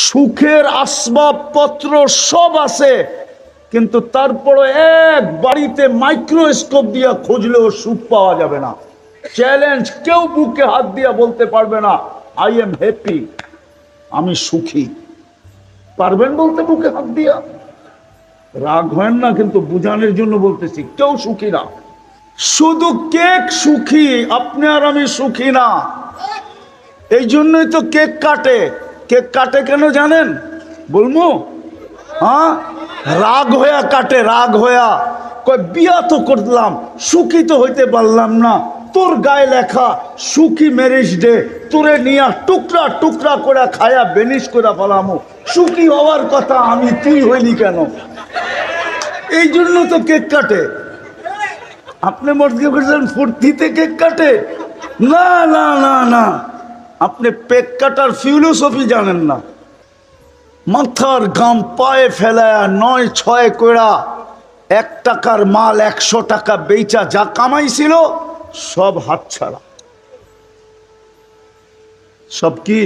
সুখের আসবাবপত্র সব আছে, কিন্তু তারপরে এক বাড়িতে মাইক্রোস্কোপ দিয়া খুঁজলেও সুখ পাওয়া যাবে না। চ্যালেঞ্জ, কেউ বুকে হাত দিয়া বলতে পারবে না আই এম হ্যাপি, আমি সুখী। পারবেন বলতে বুকে হাত দিয়া? রাগ হয় না, কিন্তু বুঝানোর জন্য বলতেছি, কেউ সুখী না। শুধু কেক সুখী, আপনি আর আমি সুখী না। এই জন্যই তো কেক কাটে। কেক কাটে কেন জানেন? বলবো? হ্যাঁ, রাগ হইয়া কাটে, রাগ হইয়া কয় বিয়া তো করলাম, সুখী তো হইতে পারলাম না, তোর গায়ে লেখা সুখী ম্যারেজ ডে, তোরে নিয়া টুকরা টুকরা করে খায়া বেনিশ করে ফেলামো, সুখী হওয়ার কথা আমি, তুই হইলি কেন? এই জন্য তো কেক কাটে। আপনি মর্জি করছেন ফুর্তিতে কেক কাটে? না না না না, আপনি পেক কাটার ফিলোসফি জানেন না। মাথার গাম পায়ে ফেলায়া ৯-৬ কইরা ১ টাকার মাল ১০০ টাকা বেচা যা কামাইছিল সব হাতছাড়া। সব কি?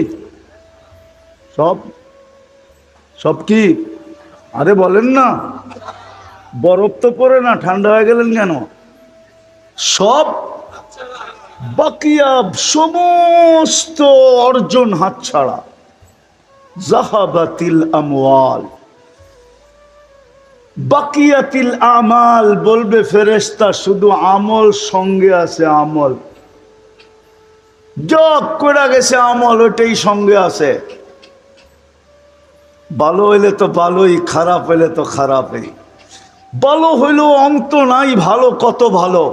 সব সব কি? আরে বলেন না, বরফ তো পড়ে না, ঠান্ডা হয়ে গেলেন কেন? সব বাকিয়া, সমস্ত অর্জন হাতছাড়া। জাহাবাতিল আমওয়াল বাকিয়াতিল আমাল, বলবে ফেরেশতা শুধু আমল সঙ্গে আছে, আমল যোগ করে গেছে, আমল ওটাই সঙ্গে আছে। ভালো হইলে তো ভালোই, খারাপ হইলে তো খারাপই। ভালো হইলেও অন্ত নাই, ভালো কত ভালো,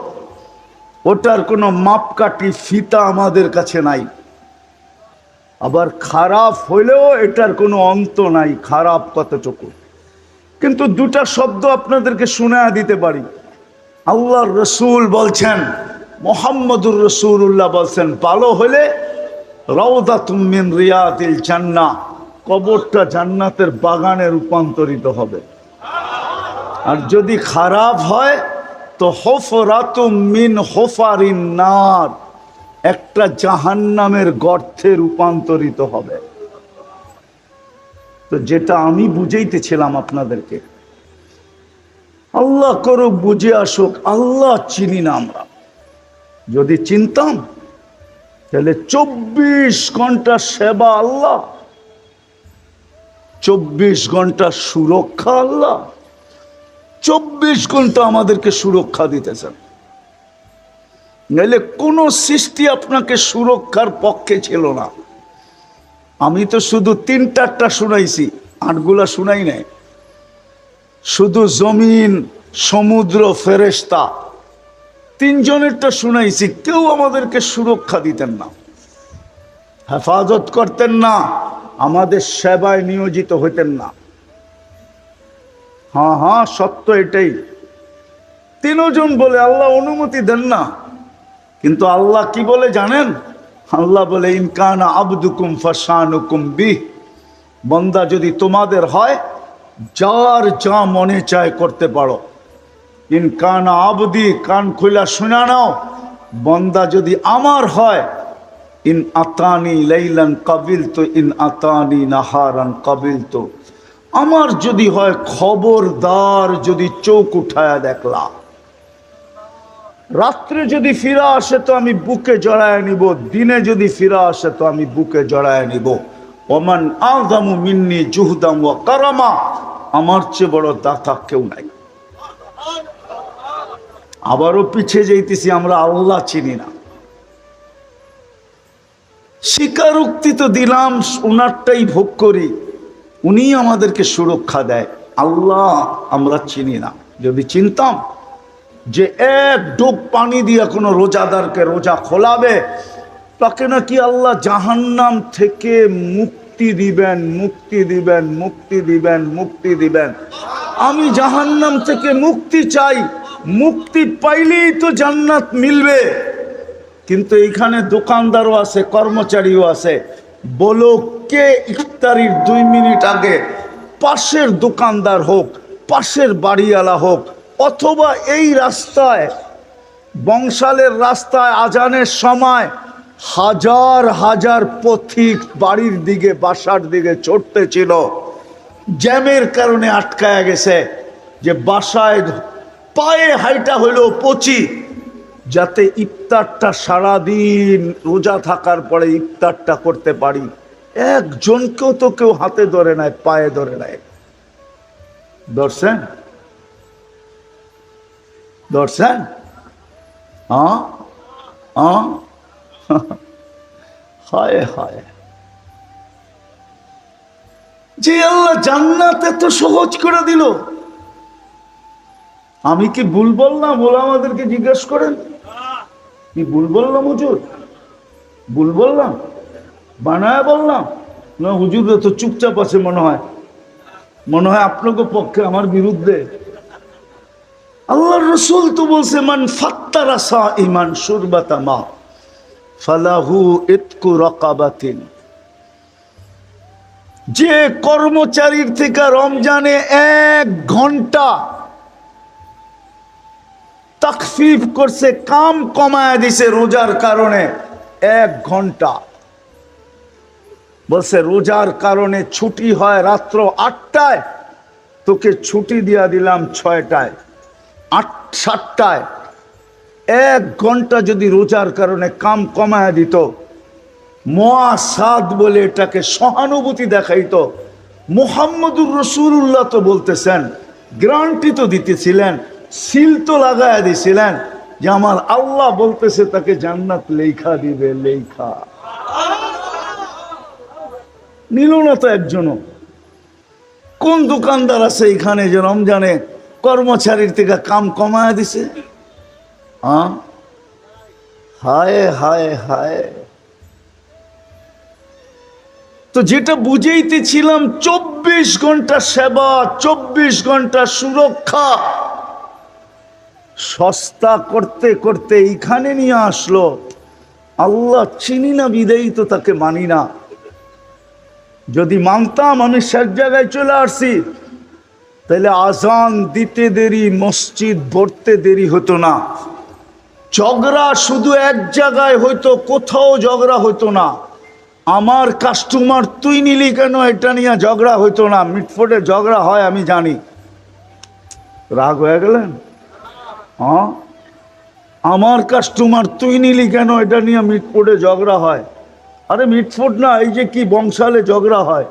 ওটার কোনো মাপকাঠি ফিতা আমাদের কাছে নাই। আবার খারাপ হইলেও এটার কোনো অন্ত নাই, খারাপ কতটুকু। কিন্তু দুটা শব্দ আপনাদেরকে শোনায়া দিতে পারি। আল্লাহর রসুল বলছেন, মুহাম্মদুর রাসূলুল্লাহ বলছেন, ভালো হলে রাউদাতুম মিন রিয়াদিল জান্নাহ, কবরটা জান্নাতের বাগানে রূপান্তরিত হবে। আর যদি খারাপ হয় তো হুফরাতুম মিন হুফারিন নার, একটা জাহান্নামের গর্তে রূপান্তরিত হবে। তো যেটা আমি বুঝাইতেছিলাম আপনাদেরকে, আল্লাহ করুক বুঝে আসুক, আল্লাহ চিনি না আমরা। যদি চিনতাম তাহলে 24 ঘন্টা সেবা আল্লাহ, 24 ঘন্টা সুরক্ষা আল্লাহ, 24 ঘন্টা আমাদেরকে সুরক্ষা দিতেছেন। নাহলে কোন সৃষ্টি আপনাকে সুরক্ষার পক্ষে ছিল না। আমি তো শুধু 3-4টা শুনাইছি, 8গুলা শুনাই নাই। শুধু জমিন, সমুদ্র, ফেরেশতা, 3 জনেরটা শুনাইছি। কেউ আমাদেরকে সুরক্ষা দিতেন না, হেফাজত করতেন না, আমাদের সেবায় নিয়োজিত হইতেন না। হ্যাঁ হ্যাঁ, সত্য এটাই। 3 জন বলে আল্লাহ অনুমতি দেন না, কিন্তু আল্লাহ কি বলে জানেন? আল্লাহ বলে, ইনকানা আবদুকুম ফাশানুকুম বিহ, বান্দা যদি তোমাদের হয়, যার যা মনে চায় করতে পারো। ইনকানা আবদি, কান খুলা শুনা নাও, বান্দা যদি আমার হয়, ইন আতানি লাইলান কাবিলতু ইন আতানি নাহারান কাবিলতু, আমার যদি হয় খবরদার, যদি চোখ উঠায়া দেখলা, রাত্রে যদি ফিরা আসে তো আমি বুকে জড়ায় নিব, দিনে যদি ফিরা আসে তো আমি বুকে জড়ায় নিব। ওমান আযমু মিন্নি জুহদাম ওয়া কারামা, আমার চেয়ে বড় দাতা কেউ নাই। আবারও পিছিয়ে যাইতেছি, আমরা আল্লাহ চিনি না। স্বীকারোক্তি তো দিলাম, উনারটাই ভোগ করি, উনি আমাদেরকে সুরক্ষা দেয়। আল্লাহ আমরা চিনি না। যদি চিনতাম যে এক ডোব পানি দিয়ে কোনো রোজাদারকে রোজা খোলাবে, তাকে নাকি আল্লাহ জাহান্নাম থেকে মুক্তি দিবেন, মুক্তি দিবেন, মুক্তি দিবেন, মুক্তি দিবেন। আমি জাহান্নাম থেকে মুক্তি চাই, মুক্তি পাইলেই তো জান্নাত মিলবে। কিন্তু এইখানে দোকানদারও আছে, কর্মচারীও আছে। বলো, কে ইফতারির 2 মিনিট আগে পাশের দোকানদার হোক, পাশের বাড়িওয়ালা হোক, অথবা এই রাস্তায় বংশালের রাস্তায় আজানের সময় হাজার হাজার পথিক বাড়ির দিকে বাসার দিকে ছুটতেছিল, জ্যামের কারণে আটকায়া গেছে, যে বাসায় পায়ে হাইটা হইলো পচি, যাতে ইফতারটা সারাদিন রোজা থাকার পরে ইফতারটা করতে পারি। একজনকেও তো কেউ হাতে ধরে নাই, পায়ে ধরে নাই। ধরছেন? ধরছেন? হ্যাঁ হ্যাঁ। হায় হায়, যে আল্লাহ জান্নাত এত সহজ করে দিল। আমি কি ভুল বললাম? ওরা আমাদেরকে জিজ্ঞেস করেন, কি ভুল বললাম হুজুর? ভুল বললাম? বানায় বললাম? না হুজুর তো চুপচাপ আছে মনে হয়, মনে হয় আপনাকে পক্ষে আমার বিরুদ্ধে। আল্লাহর রাসূল তো বলছে, মান ফাত্তারা সাইমান শুরবাতা মা ফালাহু ইতকু রাকাবাতিন। যে কর্মচারীর থেকে রমজানে 1 ঘন্টা তাকফিফ করছে, কাম কমায় দিছে রোজার কারণে, 1 ঘন্টা। বলছে রোজার কারণে ছুটি হয় রাত্র 8টায়, তোকে ছুটি দিয়া দিলাম 6টায়, 7টায়। 1 ঘন্টা যদি রোজার কারণে কাম কমায় দিত, মুআসাদ বলে এটাকে সহানুভূতি দেখাইতো। মুহাম্মদুর রাসূলুল্লাহ তো বলতেছেন, গ্যারান্টি তো দিতেছিলেন, সিল তো লাগায় দিছিলেন, যে আমার আল্লাহ বলতেছে তাকে জান্নাত লেখা দিবে, লেখা। নিল না তো একজনও। কোন দোকানদার আছে এখানে যে রমজানে কর্মচারীর থেকে কাম কমায় দিছে? হ্যাঁ, হায় হায় হায়। তো যেটা বুঝাইতেছিলাম, 24 ঘন্টা সেবা, 24 ঘন্টা সুরক্ষা সস্তা করতে করতে এইখানে নিয়ে আসলো। আল্লাহ চিনি না বিদেই তো তাকে মানি না। যদি মানতাম, আমি শেষ জায়গায় চলে আসছি, তাহলে আজান দিতে দেরি, মসজিদ ভরতে দেরি হতো না। ঝগড়া শুধু এক জায়গায় হইতো, কোথাও ঝগড়া হতো না। আমার কাস্টমার তুই নিলি কেন, এটা নিয়ে ঝগড়া হইতো না। মিটফোটে ঝগড়া হয় আমি জানি। রাগ হয়ে গেলেন? হ্যাঁ, আমার কাস্টমার তুই নিলি কেন, এটা নিয়ে মিটফোটে ঝগড়া হয়। আরে মিটফোট না, এই যে কি বংশালে ঝগড়া হয়,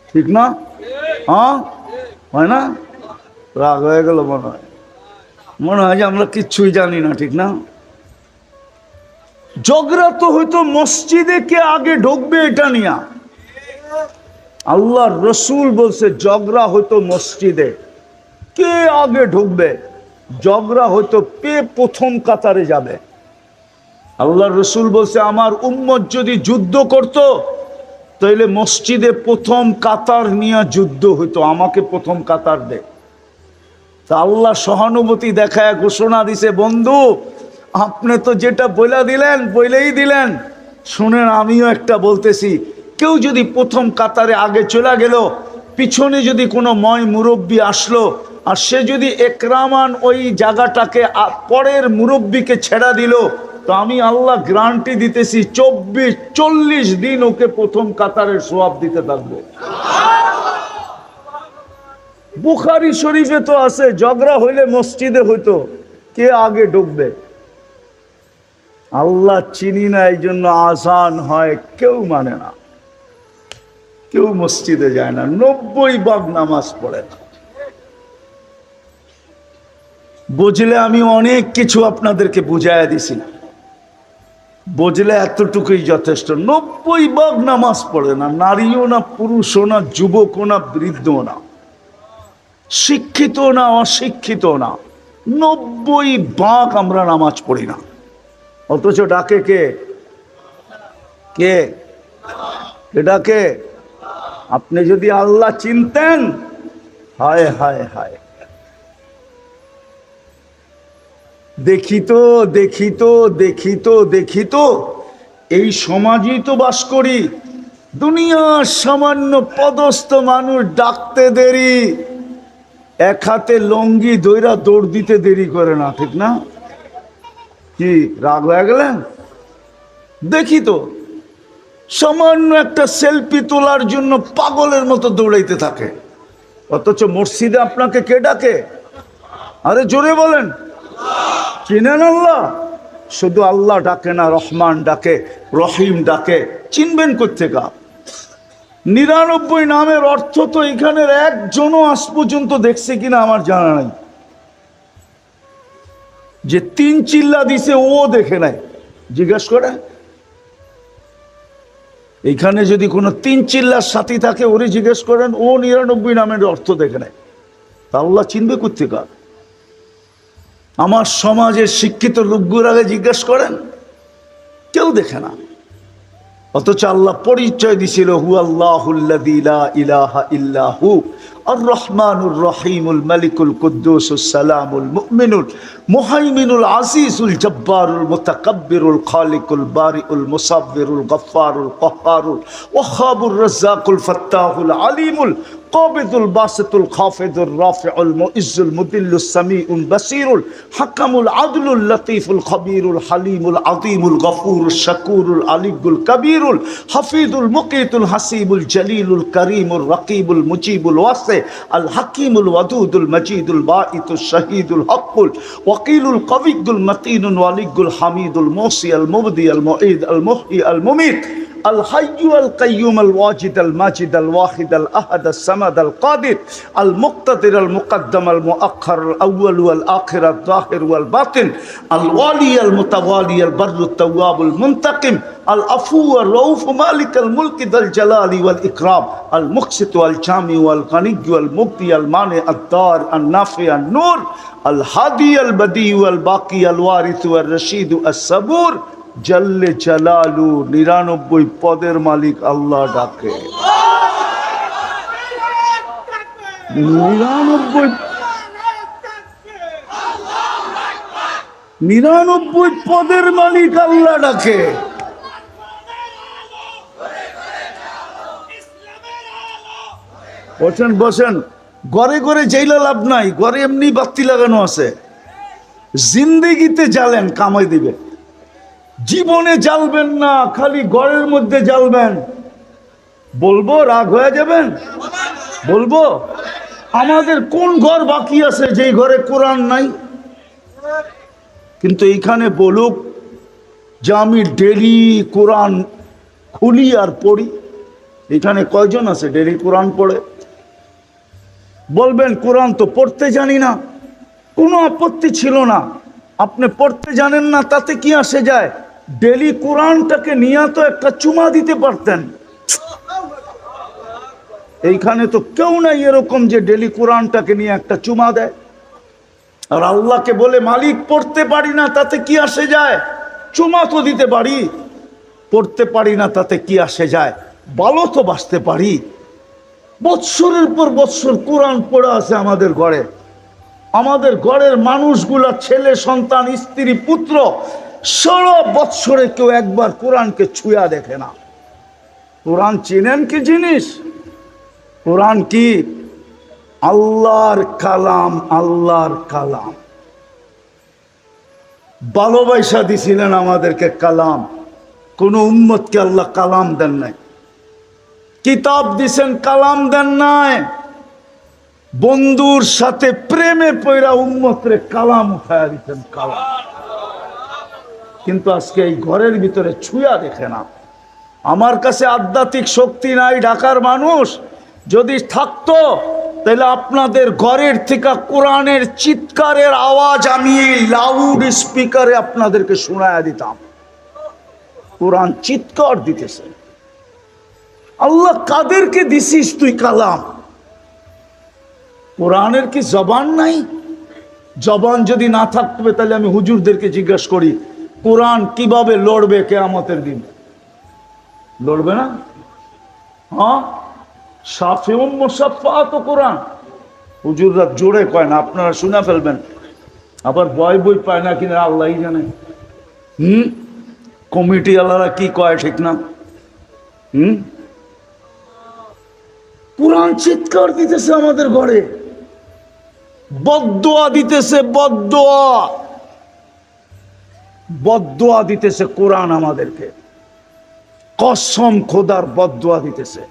ঠিক না? হ্যাঁ, হয় না? রাগ হয়ে গেল মনে হয়, মনে হয় যে আমরা কিচ্ছুই জানি না, ঠিক না? ঝগড়া তো হয়তো মসজিদে কে আগে ঢুকবে এটা নিয়া। আল্লাহর রসুল বলছে ঝগড়া হয়তো মসজিদে কে আগে ঢুকবে, ঝগড়া হয়তো কে প্রথম কাতারে যাবে। আল্লাহর রসুল বলছে আমার উম্মত যদি যুদ্ধ করত, তাইলে মসজিদে প্রথম কাতার নিয়ে যুদ্ধ হইতো, আমাকে প্রথম কাতার দে। তা আল্লাহ সহানুভূতি দেখায় ঘোষণা দিছে, বন্ধু আপনি তো যেটা বইলা দিলেন, বইলেই দিলেন। শুনেন, আমিও একটা বলতেছি, কেউ যদি প্রথম কাতারে আগে চলে গেল, পিছনে যদি কোনো ময় মুরব্বী আসলো, আর সে যদি একরামান ওই জায়গাটাকে পরের মুরব্বীকে ছেড়া দিল, তো আমি আল্লাহ গ্যারান্টি দিতেছি 40 দিন ওকে প্রথম কাতারের সওয়াব দিতে থাকবো। বুখারী শরীফে তো আছে, ঝগড়া হইলে মসজিদে হইতো, কে আগে ঢুকবে। আল্লাহ চিনি না, এই জন্য আজান হয়, কেউ মানে না, কেউ মসজিদে যায় না, 90 ভাগ নামাজ পড়ে না। বুঝলে আমি অনেক কিছু আপনাদেরকে বুঝাইয়া দিছি, বুঝলে এতটুকুই যথেষ্ট। 90 ভাগ নামাজ পড়ে না, নারীও না, পুরুষও না, যুবকও না, বৃদ্ধও না, শিক্ষিত না, অশিক্ষিত না, 90 ভাগ আমরা নামাজ পড়ি না। অথচ ডাকে কে? কে ডাকে? আপনি যদি আল্লাহ চিনতেন, হায় হায় হায়, দেখিত দেখিত দেখিত দেখিত এই সমাজই তো বাস করি। দুনিয়ার সামান্য পদস্থ মানুষ ডাকতে দেরি, এক হাতে লঙ্গি দইরা দৌড় দিতে দেরি করে না, ঠিক না? কি রাগ হয়ে গেলেন? দেখি তো, সামান্য একটা সেলফি তোলার জন্য পাগলের মতো দৌড়াইতে থাকে, অথচ মসজিদে আপনাকে কে ডাকে? আরে জোরে বলেন, চিনেন আল্লাহ? শুধু আল্লাহ ডাকে না, রহমান ডাকে, রহিম ডাকে। চিনবেন কোত্থেকা? 99 নামের অর্থ তো এখানের একজনও আজ পর্যন্ত দেখছে কিনা আমার জানা নাই। যে 3 চিল্লা দিছে ও দেখে নাই, জিজ্ঞাস করে। এইখানে যদি কোনো 3 চিল্লার সাথী থাকে ওরে জিজ্ঞেস করেন, ও 99 নামের অর্থ দেখে নেয়। তা আল্লাহ চিনবে কোত্থেকা? আমার সমাজের শিক্ষিত লোকগুলোর আগে জিজ্ঞেস করেন, কেউ দেখে না। অথচ আল্লাহ পরিচয় দিছিল, হু আল্লাহুল্লাযী লা ইলাহা ইল্লাহু আর রহমানুর রহিমুল মালিকুল কুদ্দুসুস সালামুল মুমিনুল মুহাইমিনুল আজিজুল জব্বারুল মুতাকাব্বিরুল খালিকুল বারিউল মুসাব্বিরুল গফফারুল কহ্হারুল ওয়াহ্হাবুর রাজ্জাকুল ফাত্তাহুল আলিমুল قابض الباسط الخافض الرافع المعز المذل السميع البصير الحكم العدل اللطيف الخبير الحليم العظيم الغفور الشكور العلي الكبير الحفيظ المقيت الحسيب الجليل الكريم الرقيب المجيب الواسع الحكيم الودود المجيد الباعث الشهيد الحق الوكيل القوي المتين الولي الحميد الموصي المبدي المعيد المحيي المميت الحي القيوم الواجد الماجد الواحد الأحد الصمد القادر المقتدر المقدم المؤخر الأول والآخر الظاهر والباطن الوالي المتوالي البر التواب المنتقم العفو الرؤوف مالك الملك ذا الجلال والإكرام المقسط والجامع والغني والمبدي المانع الدار النافع النور الهادي البديع والباقي الوارث والرشيد الصبور জল্লে জালালু 99 পদের মালিক আল্লাহ ডাকে। 99 পদের মালিক আল্লাহ ডাকে। বসেন বসেন, ঘরে ঘরে যাইলে লাভ নাই, ঘরে এমনি বাতি লাগানো আছে। জিন্দেগিতে জ্বালেন, কামাই দিবে। জীবনে জ্বালবেন না, খালি ঘরের মধ্যে জ্বালবেন। বলবো রাগ হয়ে যাবেন? বলবো, আমাদের কোন ঘর বাকি আছে যেই ঘরে কোরআন নাই? কিন্তু এইখানে বলুক যে আমি ডেলি কোরআন খুলি আর পড়ি। এখানে কয়জন আছে ডেলি কোরআন পড়ে? বলবেন কোরআন তো পড়তে জানি না। কোনো আপত্তি ছিল না, আপনি পড়তে জানেন না, তাতে কি আসে যায়? ডেলি কোরআনটাকে নিয়ে তো একটা চুমা দিতে পারতেন। এইখানে তো কেউ নাই এরকম যে ডেলি কোরআনটাকে নিয়ে একটা চুমা দেয়। আর আল্লাহকে বলে মালিক পড়তে পারি না, তাতে কি আসে যায়? চুমা তো দিতে পারি। পড়তে পারি না তাতে কি আসে যায়? ভালো তো বাঁচতে পারি। বৎসরের পর বৎসর কোরআন পড়ে আছে আমাদের ঘরে। আমাদের ঘরের মানুষগুলা, ছেলে সন্তান, স্ত্রী, পুত্র, 16 বৎসরে কেউ একবার কোরআনকে ছুঁয়া দেখে না। কোরআন চিনেন কি জিনিস? কোরআন কি? আল্লাহর কালাম, আল্লাহর কালাম। ভালোবাসা দিছিলেন আমাদেরকে কালাম। কোন উম্মতকে আল্লাহ কালাম দেন নাই। কিতাব দিছেন, কালাম দেন নাই। বন্ধুর সাথে প্রেমে পয়রা উম্মতরে কালাম উঠায়া দিতেন, কালাম। কিন্তু আজকে এই ঘরের ভিতরে ছুঁয়া দেখে না। আমার কাছে আধ্যাত্মিক শক্তি নাই, ঢাকার মানুষ। যদি থাকতো তাহলে আপনাদের ঘরের থেকে কোরআনের চিৎকারের আওয়াজ আমি এই লাউড স্পিকারে আপনাদেরকে শোনায়া দিতাম। কোরআন চিৎকার দিতেছে। আল্লাহ কাদেরকে দিছিস তুই কালাম? কোরআনের কি জবান নাই? জবান যদি না থাকবে তাহলে আমি হুজুরদেরকে জিজ্ঞাসা করি, কোরআন কিভাবে লড়বে কিয়ামতের দিন? লড়বে না? হ্যাঁ, শাফিউম মুসাফফা তো কোরআন। হুজুররা জোরে কয় না, আপনারা শুনে ফেলবেন। আবার বই পায় না কিনা আল্লাহই জানে। কমিটি আল্লাহরা কি কয় ঠিক না। কোরআন চিৎকার দিতেছে আমাদের ঘরে, বদদোয়া দিতেছে, বদদোয়া, বদদোয়া দিতেছে কোরআন আমাদেরকে। কসম খোদার বদদুয়া দিতেছে।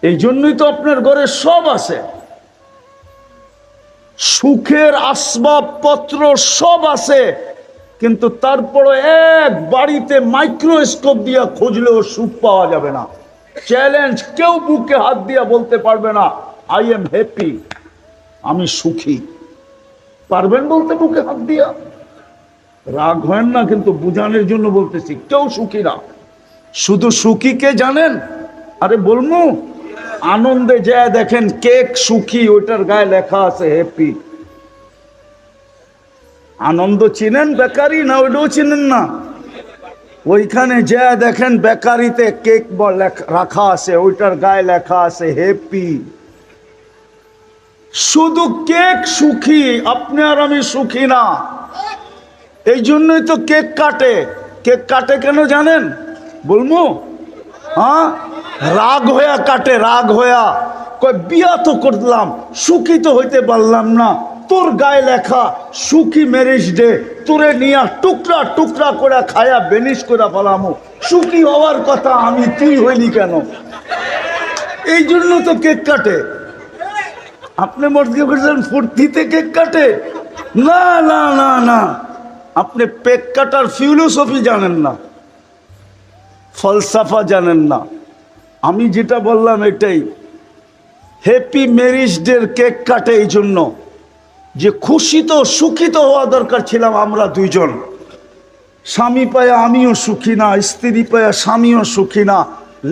এই জন্যই তো আপনার ঘরে সব আছে, সুখের আসবাবপত্র সব আছে, কিন্তু তারপরে এক বাড়িতে মাইক্রোস্কোপ দিয়া খুঁজলেও সুখ পাওয়া যাবে না। চ্যালেঞ্জ, কেউ বুকে হাত দিয়া বলতে পারবে না আই এম হ্যাপি, আমি সুখী। পারবেন বলতে বুকে হাত দিয়া? রাগ হয় না, কিন্তু বুঝানোর জন্য বলতেছি, কেউ সুখী না। শুধু সুখী কে জানেন? আরে বলমু, আনন্দে যায় দেখেন কেক সুখী, ওইটার গায়ে লেখা আছে হ্যাপি। আনন্দ চিনেন বেকারি? না ওইটাও চিনেন না? ওইখানে যায় দেখেন বেকারিতে কেক রাখা আছে, ওইটার গায়ে লেখা আছে হ্যাপি। শুধু কেক সুখী, আপনি আর আমি সুখী না। এই জন্যই তো কেক কাটে। কেক কাটে কেন জানেন? বলবো? হ্যাঁ, রাগ হইয়া কাটে, রাগ হইয়া কয় বিয়া তো করলাম, সুখী তো হইতে পারলাম না, তোর গায়ে লেখা সুখী ম্যারেজ ডে, তোরে নিয়া টুকরা টুকরা করে খায়া বেনিশ করে ফেলামো, সুখী হওয়ার কথা আমি, তুই হইলি কেন? এই জন্য তো কেক কাটে। আপনি মর্জি করছেন ফুর্তিতে কেক কাটে? না না না না, আপনি পেক কাটার ফিলোসফি জানেন না, ফলসাফা জানেন না। আমি যেটা বললাম এটাই, হ্যাপি ম্যারেজ ডে কেক কাটে এই জন্য যে খুশি তো সুখী তো হওয়া দরকার ছিলাম আমরা দুইজন। স্বামী পায়া আমিও সুখী না, স্ত্রী পায়া স্বামীও সুখী না,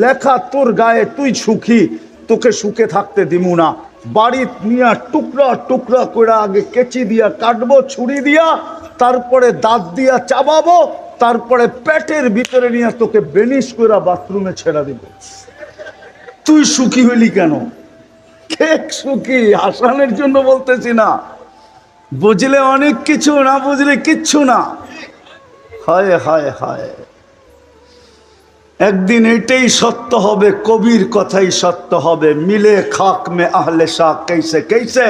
লেখা তোর গায়ে তুই সুখী, তোকে সুখে থাকতে দিমু না। বাড়ি নিয়ে টুকরা টুকরা করে আগে কেচি দিয়া কাটবো, ছুরি দিয়া, তারপরে দাঁত দিয়া চাবাবো, তারপরে পেটের ভিতরে নিয়ে তোকে বেনিশ করে বাথরুমে ছেড়ে দিব। তুই সুখী হইলি কেন? কেক সুখী, হাসানের জন্য বলতেছি না। বুঝলে অনেক কিছু, না বুঝলে কিচ্ছু না। হায় হায় হায়, একদিন এটাই সত্য হবে, কবির কথাই সত্য হবে। মিলে খাক মে আহলে শাহ कैसे कैसे,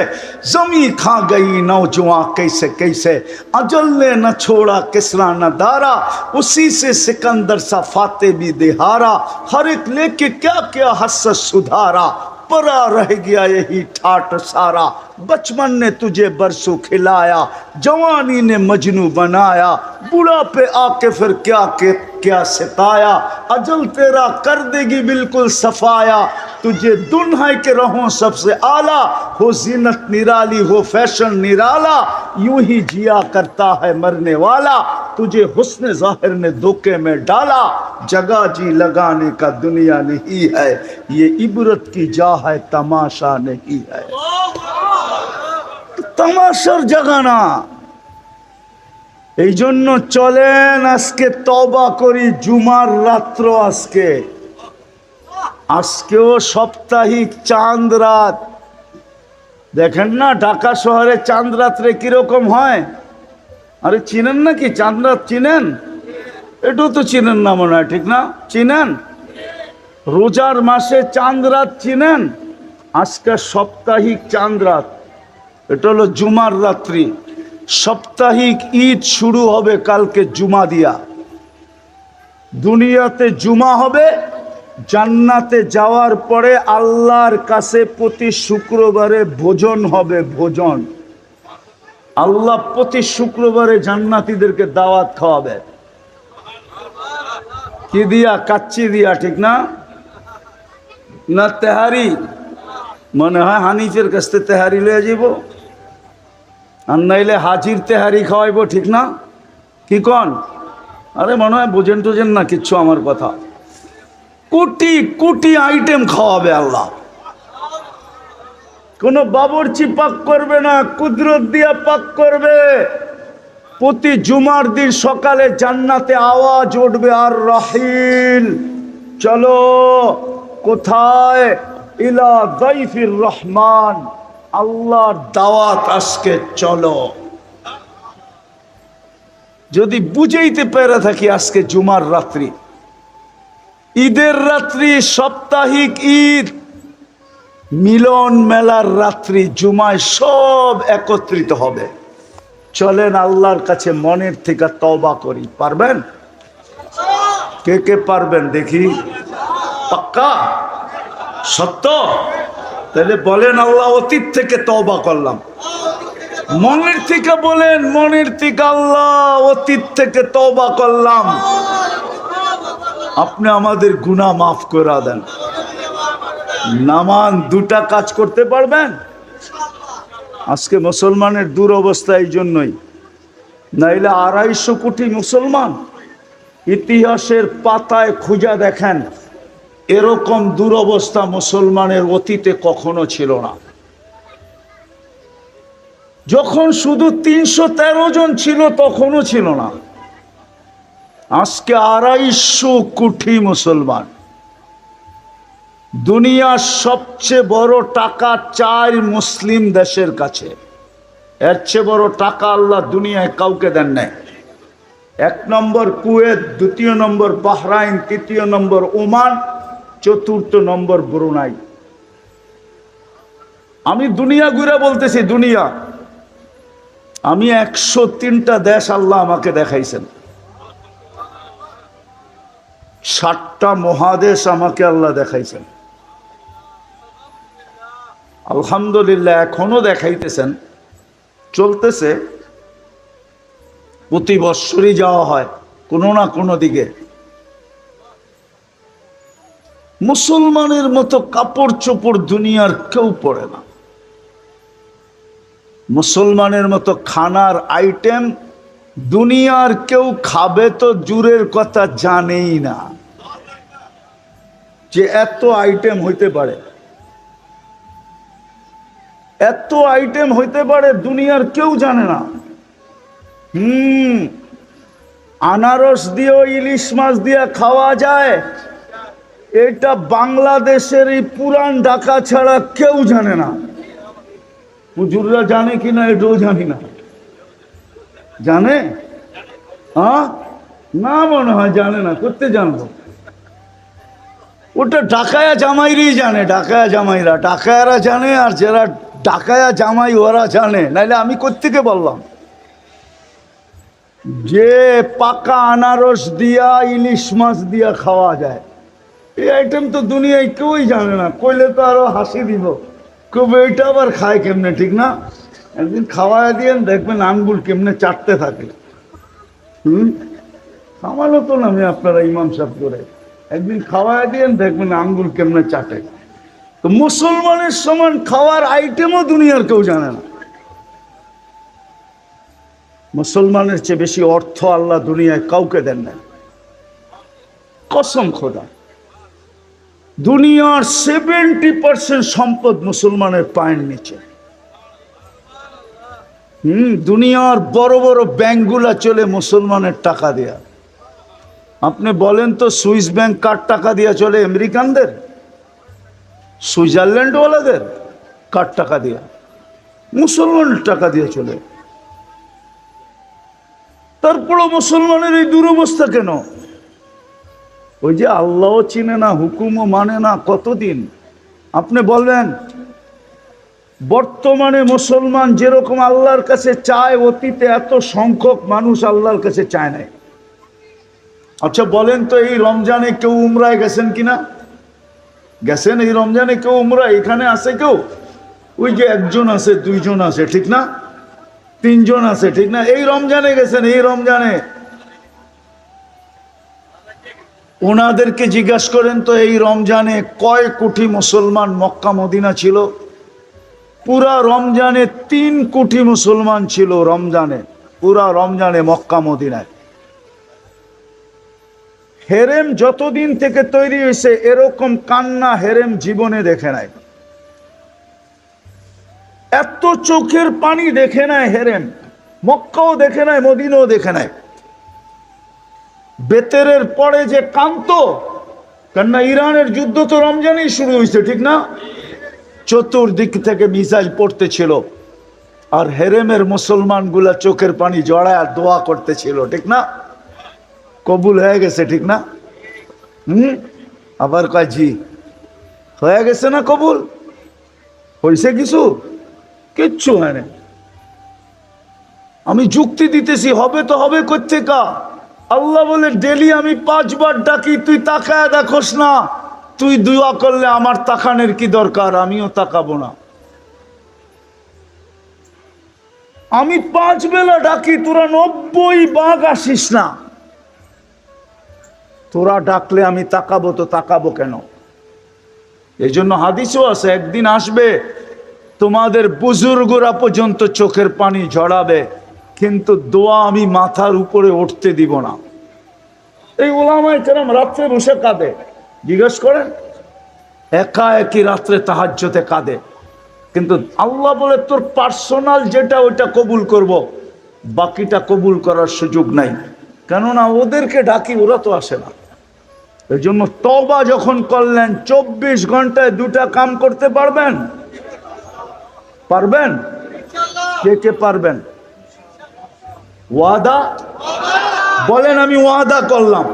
जमी खा गई नौजवां कैसे कैसे, अजल ने न छोड़ा किसरा न दारा, उसी से सिकंदर सा फाते भी दिहारा, हर एक लेके क्या क्या हसरत सुधारा, परा रह गया यही ठाट सारा, बचपन ने तुझे बरसों खिलाया, जवानी ने मजनू बनाया, बुढ़ापे आके फिर क्या सिताया, अजल तेरा कर देगी बिल्कुल सफाया, तुझे दुन्हा के रहो सबसे आला, हो जीनत निराली हो फैशन निराला, यूं ही जिया करता है मरने वाला, तुझे हुस्न जाहिर ने धोखे में डाला, जगह जी लगाने का दुनिया नहीं है, ये इबरत की जा है तमाशा नहीं है। तमाशार जगह ना। এই জন্য চলেন আজকে তওবা করি, জুমার রাত্র আজকে, আজকেও সাপ্তাহিক চাঁদ রাত। দেখেন না ঢাকা শহরে চাঁদ রাত্রে কিরকম হয়? আরে চিনেন নাকি চাঁদ রাত? চিনেন? এটাও তো চিনেন না মনে হয়, ঠিক না? চিনেন? রোজার মাসে চাঁদ রাত চিনেন? আজকে সাপ্তাহিক চাঁদ রাত, এটা হলো জুমার রাত্রি। সাপ্তাহিক ঈদ শুরু হবে কালকে জুমা দিয়া। দুনিয়াতে জুমা হবে, জান্নাতে যাওয়ার পরে আল্লাহর কাছে প্রতি শুক্রবারে ভোজন হবে, ভোজন। আল্লাহ প্রতি শুক্রবারে জান্নাতীদেরকে দাওয়াত খাওয়াবে। কি দিয়া? কাচ্চি দিয়া, ঠিক না? না তেহারি? মনে হয় হানিফের কাছ থেকে তেহারি লয়ে যাব, আর নাইলে হাজির তেহারি খাওয়াইব, ঠিক না? কি কন? আরে মনে হয় বোঝেন টোঝেন না কিচ্ছু আমার কথা। কোটি কোটি আইটেম খাওয়াবে আল্লাহ। কোনো বাবুর্চি পাক করবে না, কুদরত দিয়া পাক করবে। প্রতি জুমার দিন সকালে জান্নাতে আওয়াজ উঠবে, আর রাহিল, চলো কোথায়? ইলা দাইফির রহমান, আল্লাহর দাওয়াত আজকে চলো। যদি বুঝাইতে পেরে থাকি আজকে জুমার রাত্রি, ঈদের রাত্রি, সাপ্তাহিক ঈদ, মিলন মেলার রাত্রি, জুমায় সব একত্রিত হবে। চলেন আল্লাহর কাছে মনের থেকে তওবা করি। পারবেন? কে কে পারবেন দেখি? পাক্কা? সত্য? তাহলে বলেন আল্লাহ অতীত থেকে তওবা করলাম। মনের থেকে বলেন, মনের থেকে আল্লাহ অতীত থেকে তওবা করলাম, আপনি আমাদের গুনাহ মাফ করে দেন। নামান দুটা কাজ করতে পারবেন? আজকে মুসলমানের দুরবস্থা এই জন্যই, নাইলে 250 কোটি মুসলমান, ইতিহাসের পাতায় খুঁজা দেখেন এরকম দুরবস্থা মুসলমানের অতীতে কখনো ছিল না। যখন শুধু 313 জন ছিল তখনও ছিল না। আজকে 250 কোটি মুসলমান। দুনিয়ার সবচেয়ে বড় টাকা 4 মুসলিম দেশের কাছে। এর চেয়ে বড় টাকা আল্লাহ দুনিয়ায় কাউকে দেন নাই। 1 নম্বর কুয়েত, 2 নম্বর বাহরাইন, 3 নম্বর ওমান, 4 নম্বর ব্রুনাই। আমি দুনিয়া ঘুরে বলতেছি, দুনিয়া। আমি 103টা দেশ আল্লাহ আমাকে দেখাইছেন, 7টা মহাদেশ আমাকে আল্লাহ দেখাইছেন। আলহামদুলিল্লাহ এখনো দেখাইতেছেন, চলতেছে। প্রতি বৎসরই যাওয়া হয় কোনো না কোনো দিকে। মুসলমানের মতো কাপড় চোপড় দুনিয়ার কেউ পরে না। মুসলমানের মতো খানার আইটেম দুনিয়ার কেউ খাবে তো দূরের কথা জানেই না যে এত আইটেম হইতে পারে। এত আইটেম হইতে পারে দুনিয়ার কেউ জানে না। আনারস দিয়েও ইলিশ মাছ দিয়ে খাওয়া যায়, এটা বাংলাদেশের এই পুরান ঢাকা ছাড়া কেউ জানে না। হুজুররা জানে কিনা এটাও জানি না। জানে? হ্যাঁ, না মনে হয় জানে না। করতে জানবো? ওটা ডাকায়া জামাইরই জানে। ডাকায়া জামাইরা, ডাকায়ারা জানে, আর যারা ডাকায়া জামাই ওরা জানে। নাইলে আমি কোত্থেকে বললাম যে পাকা আনারস দিয়া ইলিশ মাছ দিয়া খাওয়া যায়? এই আইটেম তো দুনিয়ায় কেউই জানে না। কইলে তো আরো হাসি দিব, কবে এটা আবার খায় কেমনে, ঠিক না? একদিন খাওয়ায় দিয়েন, দেখবেন আঙ্গুল কেমনে চাটতে থাকে। খাওয়ালো তো না আমি, আপনারা ইমাম সাহেব করে একদিন খাওয়ায় দিয়েন, দেখবেন আঙ্গুল কেমনে চাটে। তো মুসলমানের সমান খাওয়ার আইটেমও দুনিয়ার কেউ জানে না। মুসলমানের চেয়ে বেশি অর্থ আল্লাহ দুনিয়ায় কাউকে দেন না, কসম খোদা। দুনিয়ার 70% সম্পদ মুসলমানের পায়ের নিচে। দুনিয়ার বড় বড় ব্যাংকগুলা চলে মুসলমানের টাকা দেয়া। আপনি বলেন তো সুইস ব্যাংক কার টাকা দিয়া চলে? আমেরিকানদের, সুইজারল্যান্ড ওয়ালাদের? কার টাকা দিয়া? মুসলমানের টাকা দিয়ে চলে। তারপরও মুসলমানের এই দুরবস্থা কেন? ওই যে আল্লাহও চিনে না, হুকুমও মানে না। কতদিন আপনি বলবেন? বর্তমানে মুসলমান যেরকম আল্লাহর কাছে চায়, অতীতে এত সংখ্যক মানুষ আল্লাহর কাছে চায় নাই। আচ্ছা বলেন তো, এই রমজানে কেউ উমরায় গেছেন কিনা? গেছেন? এই রমজানে কেউ উমরা এখানে আছে কেউ? ওই যে 1 জন আছে, 2 জন আছে, ঠিক না? 3 জন আছে, ঠিক না? এই রমজানে গেছেন? এই রমজানে ওনাদেরকে জিজ্ঞাসা করেন তো, এই রমজানে কয় কোটি মুসলমান মক্কা মদিনা ছিল? পুরা রমজানে 3 কোটি মুসলমান ছিল। রমজানে, পুরা রমজানে মক্কা মদিনায়। হেরেম যতদিন থেকে তৈরি হয়েছে এরকম কান্না হেরেম জীবনে দেখে নাই। এত চোখের পানি দেখে নাই হেরেম। মক্কাও দেখে নাই, মদিনাও দেখে নাই। বেতেরের পরে যে কান্ত, কেননা ইরানের যুদ্ধ তো রমজানেই শুরু হয়েছে, ঠিক না? চতুর্দিক থেকে মিসাইল পড়তেছিল, আর হেরেমের মুসলমানগুলা চোখের পানি জড়ায় দোয়া করতেছিল, ঠিক না? কবুল হয়ে গেছে, ঠিক না? আবার কয় জি, হয়ে গেছে না? কবুল হয়েছে? কিছু কিচ্ছু হয় না। আমি যুক্তি দিতেছি, হবে তো হবে কোত্থেকা? আল্লাহ বলে ডেলি আমি 5 বার ডাকি, তুই তাকায় দেখোস না। তুই দোয়া করলে আমার তাকানোর কি দরকার, আমিও তাকাবো না। আমি 5 বেলা ডাকি, তোরা 90 বাঘ আসিস না। তোরা ডাকলে আমি তাকাবো, তো তাকাবো কেন? এই জন্য হাদিসও আছে, একদিন আসবে তোমাদের বুজুর্গরা পর্যন্ত চোখের পানি ঝরাবে, কিন্তু দোয়া আমি মাথার উপরে উঠতে দিব না। এই ওলামায়ে কেরাম রাত্রে বসে কাঁদে, জিজ্ঞেস করেন, একা একই রাত্রে তাহাজ্জুদে কাঁদে। কিন্তু আল্লাহ বলে তোর পার্সোনাল যেটা ওইটা কবুল করব, বাকিটা কবুল করার সুযোগ নাই। কেননা ওদেরকে ডাকি, ওরা তো আসে না। এই জন্য তওবা যখন করলেন, 24 ঘন্টায় 2টা কাম করতে পারবেন? পারবেন? কে কে পারবেন? ওয়াদা বলেন, আমি ওয়াদা করলাম।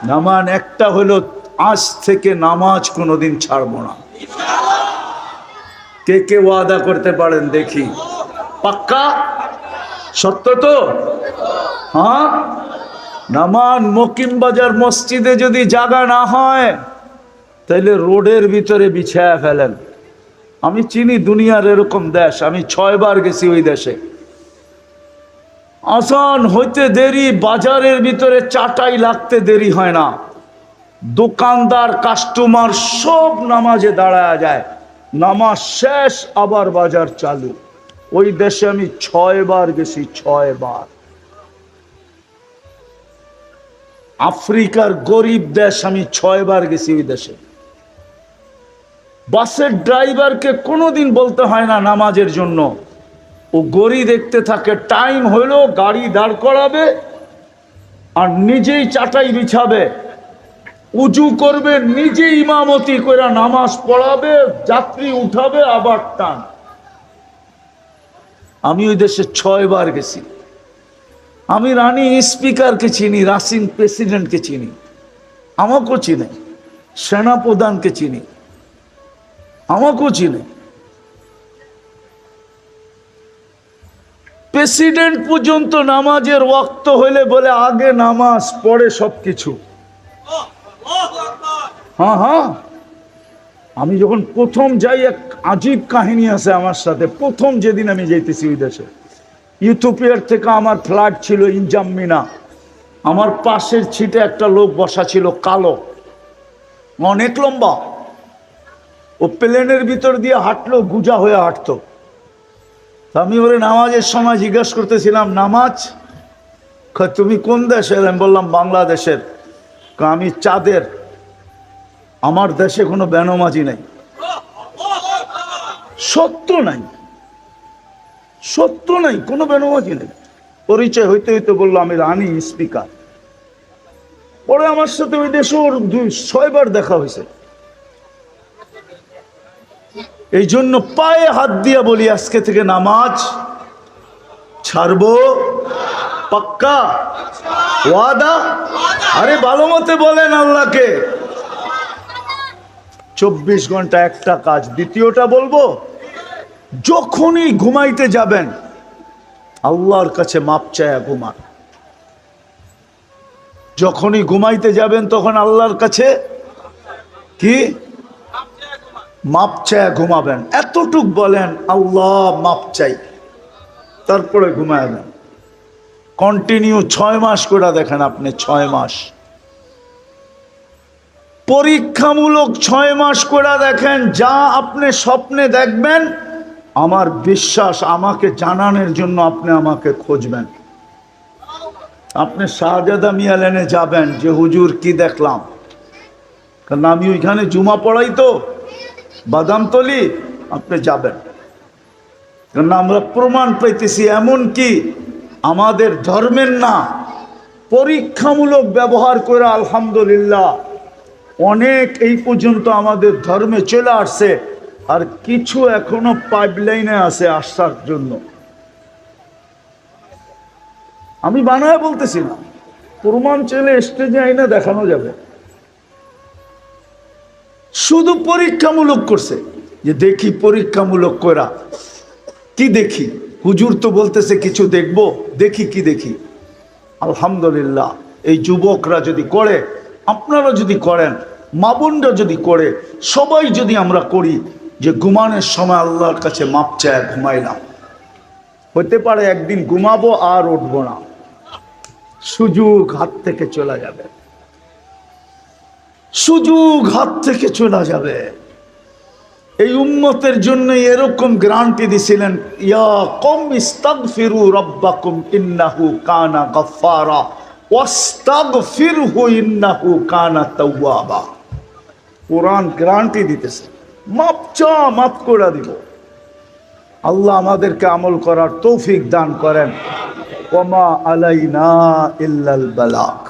নামান একটা হলো, আজ থেকে নামাজ কোনোদিন ছাড়বো না। কে কে ওয়াদা করতে পারেন দেখি? পাক্কা? সত্য তো? হ্যাঁ। নামান মকিমবাজার মসজিদে যদি জায়গা না হয়, তাহলে রোডের ভিতরে বিছায়া ফেলেন। আমি চিনি দুনিয়ার এরকম দেশ, আমি 6 বার গেছি ওই দেশে। আসান হইতে দেরি, বাজারের ভিতরে চাটাই লাগতে দেরি হয় না। দোকানদার কাস্টমার সব নামাজে দাঁড়ায় যায়, নামাজ শেষ আবার বাজার চালু। ওই দেশে আমি 6 বার গেছি, 6 বার। আফ্রিকার গরিব দেশ, আমি 6 বার গেছি ওই দেশে। বাসের ড্রাইভারকে কোনোদিন বলতে হয় না নামাজের জন্য, ও গড়ি দেখতে থাকে, টাইম হইলো গাড়ি দাঁড় করাবে আর নিজেই চাটাই বিছাবে, উজু করবে, নিজে ইমামতি করে নামাজ পড়াবে, যাত্রী উঠাবে, আবার টান। আমি ওই দেশে 6 বার গেছি। আমি রানী স্পিকারকে চিনি, রাশিং প্রেসিডেন্টকে চিনি, আমাকেও চিনে, সেনাপ্রধানকে চিনি, আমাকেও চিনে। প্রেসিডেন্ট পর্যন্ত নামাজের ওয়াক্ত হইলে বলে আগে নামাজ, পরে সবকিছু। হ্যাঁ হ্যাঁ। আমি যখন প্রথম যাই, এক আজীব কাহিনী আছে আমার সাথে। প্রথম যেদিন আমি যাইতেছি ওই দেশে, ইথিওপিয়ার থেকে আমার ফ্লাইট ছিল ইনজাম্মিনা। আমার পাশের সিটে একটা লোক বসা ছিল, কালো, অনেক লম্বা। ও প্লেনের ভিতর দিয়ে হাঁটলো, গুজা হয়ে হাঁটতো। আমি ওরে নামাজের সময় জিজ্ঞাসা করতেছিলাম, নামাজ? তুমি কোন দেশের? আমি বললাম বাংলাদেশের। আমি চাঁদের, আমার দেশে কোনো বেনমাজি নাই। সত্য নাই, সত্য নাই, কোনো বেনমাজি নেই। পরিচয় হইতে হইতে বললো আমি রানী স্পিকার। পরে আমার সাথে ওই দেশে ওর 6 বার দেখা হয়েছে। এই জন্য পায়ে হাত দিয়া বলি, আজকে থেকে নামাজ ছাড়বো। পাক্কা? ওয়াদা? আরে ভালো মতে বলেন আল্লাহকে। 24 ঘন্টা একটা কাজ। দ্বিতীয়টা বলবো, যখনই ঘুমাইতে যাবেন আল্লাহর কাছে মাপ চায়া ঘুমান। যখনই ঘুমাইতে যাবেন তখন আল্লাহর কাছে কি মাপ চায়া ঘুমাবেন। এতটুক বলেন, আল্লাহ মাপ চাই, তারপরে ঘুমাবেন। কন্টিনিউ 6 মাস করে দেখেন আপনি, 6 মাস পরীক্ষামূলক 6 মাস করে দেখেন। যা আপনি স্বপ্নে দেখবেন, আমার বিশ্বাস আমাকে জানানোর জন্য আপনি আমাকে খুঁজবেন। আপনি শাহজাদা মিয়া লেনে যাবেন যে হুজুর কি দেখলাম, কারণ আমি ওইখানে জুমা পড়াই তো, বাদামতলি। আপনি যাবেন, কারণ আমরা প্রমাণ পাইতেছি, এমন কি আমাদের ধর্মের না, পরীক্ষামূলক ব্যবহার করে আলহামদুলিল্লাহ অনেক এই পর্যন্ত আমাদের ধর্মে চলে আসছে, আর কিছু এখনো পাইপলাইনে আছে আসার জন্য। আমি বানায় বলতেছি না, প্রমাণ চলে স্টেজে আইনা দেখানো যাবে। শুধু পরীক্ষামূলক করছে, যে দেখি পরীক্ষামূলক করা কি দেখি। হুজুর তো বলতেছে কিছু দেখবো, দেখি কি দেখি। আলহামদুলিল্লাহ, এই যুবকরা যদি করে, আপনারা যদি করেন, মা বোনরা যদি করে, সবাই যদি আমরা করি, যে ঘুমানোর সময় আল্লাহর কাছে মাপ চায় ঘুমাইলাম, হতে পারে একদিন ঘুমাবো আর উঠবো না, সুযোগ হাত থেকে চলে যাবে, সুযোগ হাত থেকে চলে যাবে। এই উম্মতের জন্য এরকম গ্যারান্টি দিছিলেন, ইয়া কওম ইস্তাগফিরু রাব্বাকুম ইন্নাহু কানা গাফফারা ওয়াস্তাগফিরহু ইন্নাহু কানা তাওয়াবা। কোরআন গ্যারান্টি দিতেছে, মাপ চা, মাফ করে দিব। আল্লাহ আমাদেরকে আমল করার তৌফিক দান করেন। ওয়া মা আলাইনা ইল্লাল বালাগ।